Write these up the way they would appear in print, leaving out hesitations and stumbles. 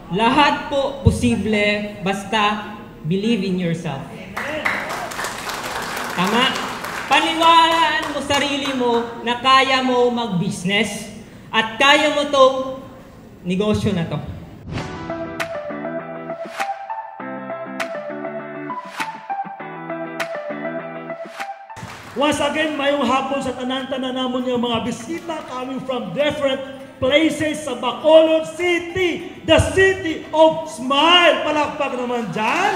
Lahat po posible basta believe in yourself. Tama? Paniwalaan mo sarili mo na kaya mo mag-business at kaya mo tong negosyo na to. Once again, mayong hapon sa tanan-tanan namon yung mga bisita coming from different places sa Bacolod City, the City of Smile. Palakpak naman dyan.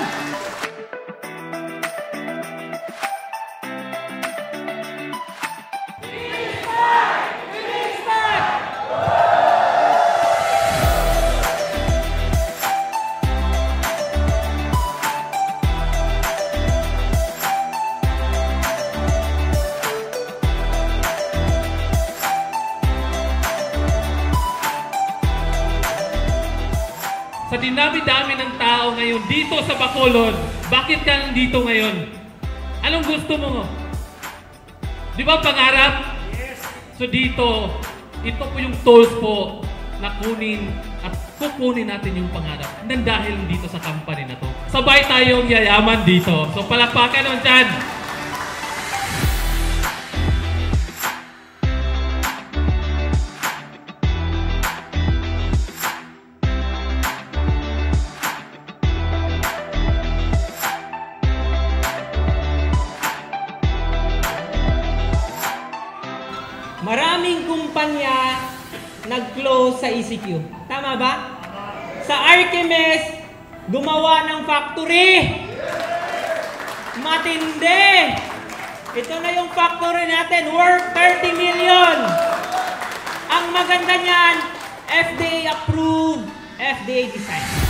Sa dinami-dami ng tao ngayon dito sa Bacolod, bakit ka nandito ngayon? Anong gusto mo? Di ba pangarap? Yes. So dito, ito po yung tools po na kunin at kukunin natin yung pangarap. Nang dahil dito sa company na to. Sabay tayong yayaman dito. So palakpakan naman dyan. Maraming kumpanya nag-close sa ECQ. Tama ba? Sa Archimedes, gumawa ng factory. Matindi! Ito na yung factory natin, worth 30 million. Ang maganda niyan, FDA approved, FDA design.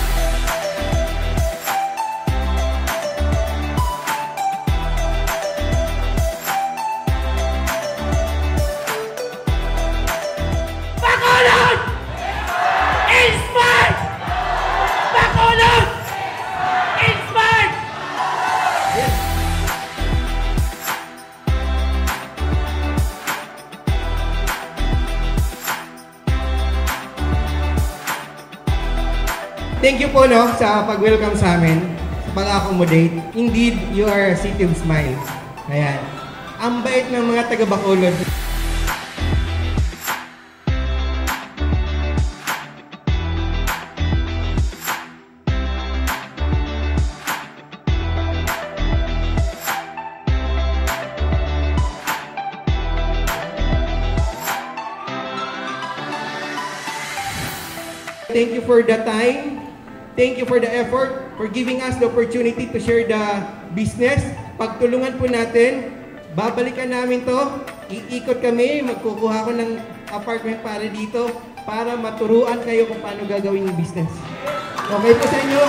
Thank you po sa pag-welcome sa amin, sa pag-accommodate. Indeed, you are a city of smiles. Ayan. Ang bait ng mga taga-Bacolod. Thank you for the time. Thank you for the effort, for giving us the opportunity to share the business. Pagtulungan po natin, babalikan namin to. Iikot kami, magkukuha ko ng apartment para dito para maturuan kayo kung paano gagawin yung business. Okay po sa inyo?